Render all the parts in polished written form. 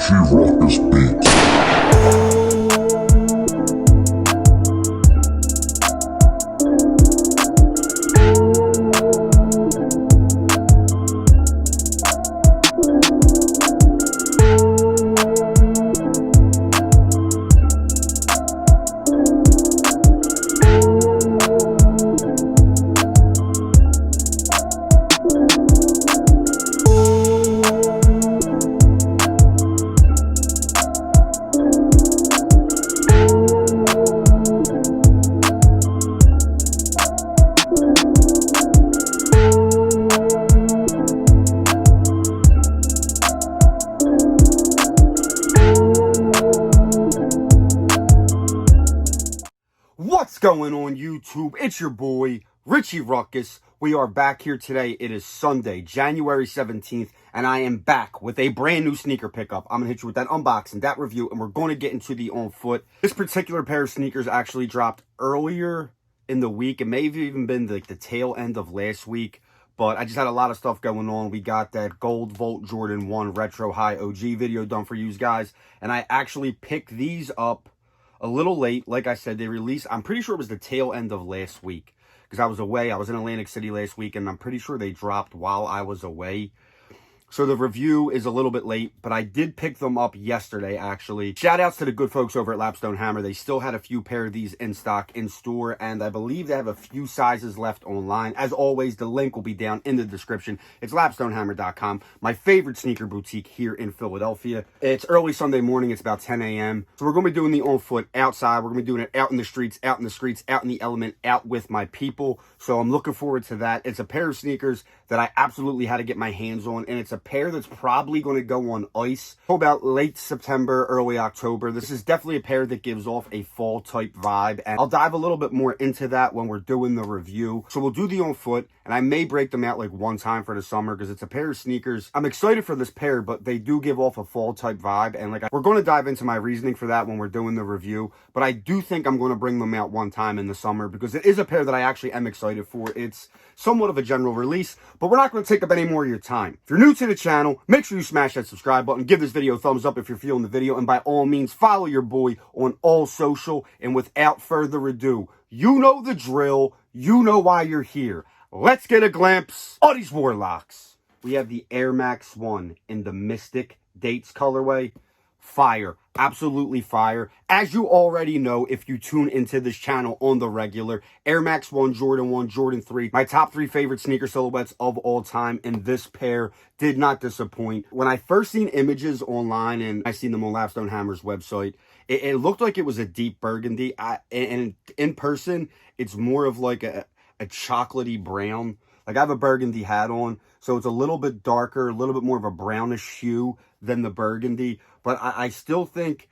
Richie Ruckus Beats. What's going on YouTube? It's your boy, Richie Ruckus. We are back here today. It is Sunday, January 17th, and I am back with a brand new sneaker pickup. I'm going to hit you with that unboxing, that review, and we're going to get into the on foot. This particular pair of sneakers actually dropped earlier in the week. It may have even been like the tail end of last week, but I just had a lot of stuff going on. We got that Gold Volt Jordan 1 Retro High OG video done for you guys, and I actually picked these up a little late. Like I said, they released, I'm pretty sure it was the tail end of last week because I was away. I was in Atlantic City last week, and I'm pretty sure they dropped while I was away. So the review is a little bit late, but I did pick them up yesterday, actually. Shout outs to the good folks over at Lapstone Hammer. They still had a few pair of these in stock in store, and I believe they have a few sizes left online. As always, the link will be down in the description. It's lapstonehammer.com, my favorite sneaker boutique here in Philadelphia. It's early Sunday morning. It's about 10 a.m. So we're going to be doing the on foot outside. We're going to be doing it out in the streets, out in the element, out with my people. So I'm looking forward to that. It's a pair of sneakers that I absolutely had to get my hands on, and it's a pair that's probably going to go on ice about late September, early October. This is definitely a pair that gives off a fall type vibe, and I'll dive a little bit more into that when we're doing the review. So we'll do the on foot, and I may break them out like one time for the summer because it's a pair of sneakers. I'm excited for this pair, but they do give off a fall type vibe, and like we're going to dive into my reasoning for that when we're doing the review. But I do think I'm going to bring them out one time in the summer because it is a pair that I actually am excited for. It's somewhat of a general release, but we're not going to take up any more of your time. If you're new to the channel, make sure you smash that subscribe button, give this video a thumbs up if you're feeling the video, and by all means, follow your boy on all social. And without further ado, you know the drill. You know why you're here. Let's get a glimpse of these Warlocks. We have the Air Max 1 in the Mystic Dates colorway. Fire. Absolutely fire. As you already know, if you tune into this channel on the regular, Air Max 1, Jordan 3, my top 3 favorite sneaker silhouettes of all time, and this pair did not disappoint. When I first seen images online, and I seen them on Lapstone Hammer's website, it looked like it was a deep burgundy, and in person, it's more of like a chocolatey brown. Like I have a burgundy hat on, so it's a little bit darker, a little bit more of a brownish hue than the burgundy, but I still think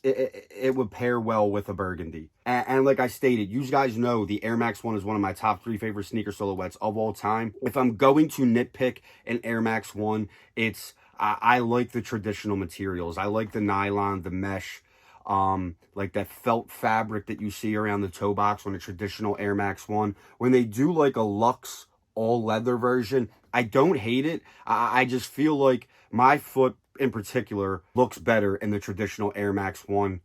it would pair well with a burgundy. And like I stated, you guys know the Air Max 1 is one of my top 3 favorite sneaker silhouettes of all time. If I'm going to nitpick an Air Max 1, it's I like the traditional materials. I like the nylon, the mesh, like that felt fabric that you see around the toe box on a traditional Air Max 1. When they do like a luxe all leather version, I don't hate it. I just feel like my foot in particular looks better in the traditional Air Max 1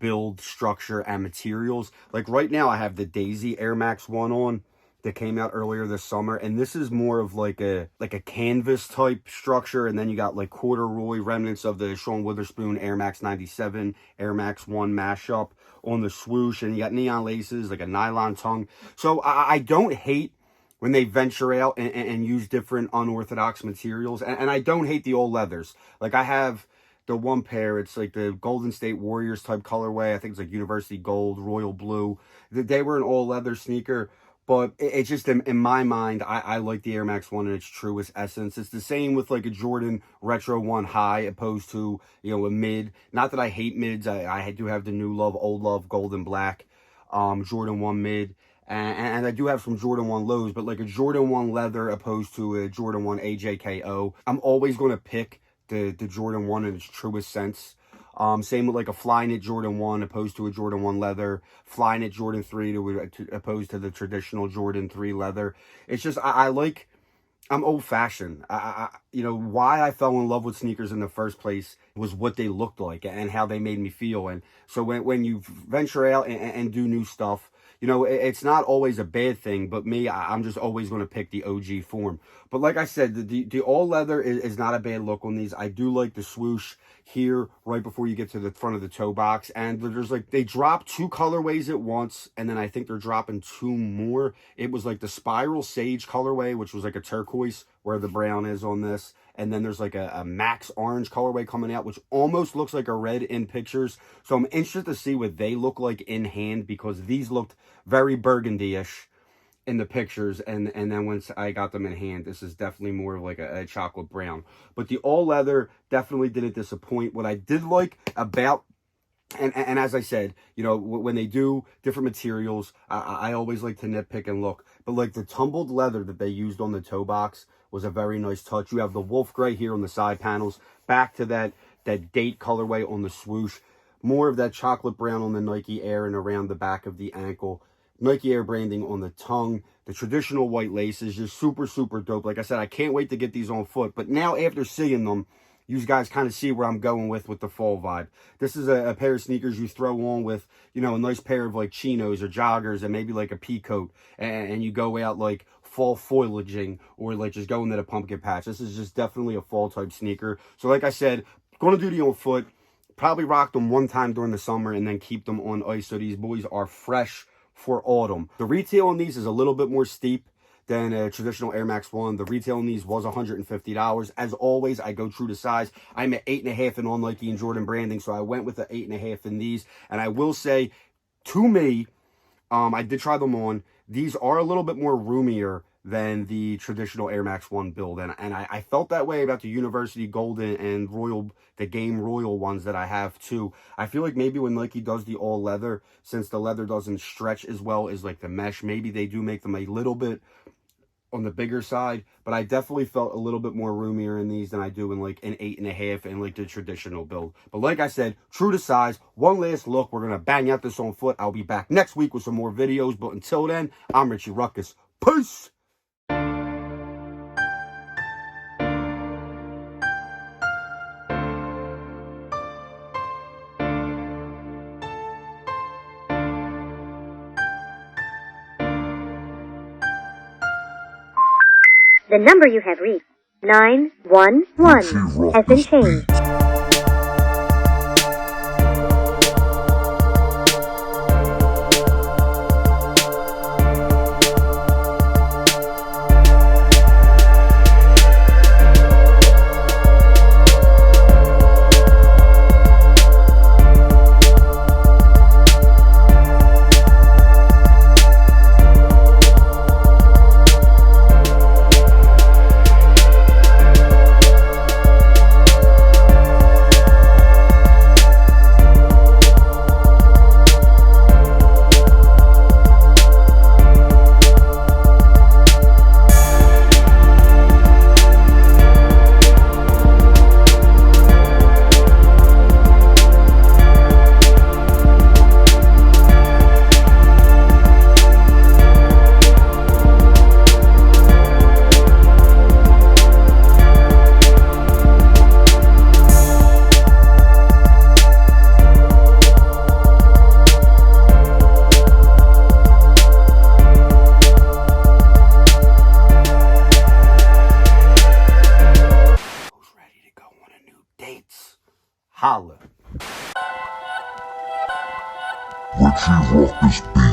build, structure, and materials. Like right now I have the Daisy Air Max 1 on that came out earlier this summer, and this is more of like a canvas type structure, and then you got like corduroy remnants of the Sean Witherspoon Air Max 97 Air Max 1 mashup on the swoosh, and you got neon laces, like a nylon tongue. So I don't hate when they venture out and use different unorthodox materials. And I don't hate the all leathers. Like I have the one pair, it's like the Golden State Warriors type colorway. I think it's like University Gold, Royal Blue. They were an all leather sneaker, but it's just in my mind, I like the Air Max 1 in its truest essence. It's the same with like a Jordan Retro 1 High opposed to, you know, a mid. Not that I hate mids. I do have the new love, old love, gold and black Jordan 1 mid. And I do have some Jordan 1 lows, but like a Jordan 1 leather opposed to a Jordan 1 AJKO, I'm always going to pick the Jordan 1 in its truest sense. Same with like a Flyknit Jordan 1 opposed to a Jordan 1 leather, Flyknit Jordan 3 to opposed to the traditional Jordan 3 leather. It's just, I like I'm old fashioned. You know, why I fell in love with sneakers in the first place was what they looked like and how they made me feel. And so when you venture out and do new stuff, you know, it's not always a bad thing, but me, I'm just always going to pick the OG form. But like I said, the all leather is not a bad look on these. I do like the swoosh here right before you get to the front of the toe box, and there's like, they drop 2 colorways at once, and then I think they're dropping 2 more. It was like the spiral sage colorway, which was like a turquoise where the brown is on this, and then there's like a max orange colorway coming out, which almost looks like a red in pictures. So I'm interested to see what they look like in hand, because these looked very burgundy-ish in the pictures, and then once I got them in hand, this is definitely more of like a chocolate brown. But the all leather definitely didn't disappoint. What I did like about, and as I said, you know, when they do different materials, I always like to nitpick and look, but like the tumbled leather that they used on the toe box was a very nice touch. You have the wolf gray here on the side panels, back to that date colorway on the swoosh, more of that chocolate brown on the Nike Air and around the back of the ankle, Nike Air branding on the tongue, the traditional white lace is just super, super dope. Like I said, I can't wait to get these on foot. But now after seeing them, you guys kind of see where I'm going with the fall vibe. This is a pair of sneakers you throw on with, you know, a nice pair of like chinos or joggers and maybe like a pea coat, and you go out like fall foliaging or like just going to the pumpkin patch. This is just definitely a fall type sneaker. So like I said, going to do the on foot, probably rock them one time during the summer and then keep them on ice so these boys are fresh for autumn. The retail on these is a little bit more steep than a traditional Air Max 1. The retail on these was $150. As always, I go true to size. I'm at 8.5 in all Nike and Jordan branding, so I went with the 8.5 in these. And I will say, to me, I did try them on. These are a little bit more roomier than the traditional Air Max 1 build. And I felt that way about the University Golden and Royal, the Game Royal ones that I have too. I feel like maybe when Nike does the all leather, since the leather doesn't stretch as well as like the mesh, maybe they do make them a little bit on the bigger side, but I definitely felt a little bit more roomier in these than I do in like an 8.5 and like the traditional build. But like I said, true to size. One last look. We're going to bang out this on foot. I'll be back next week with some more videos, but until then, I'm Richie Ruckus. Peace! The number you have reached, 911, has been changed. Holla. Richie Ruckus beat.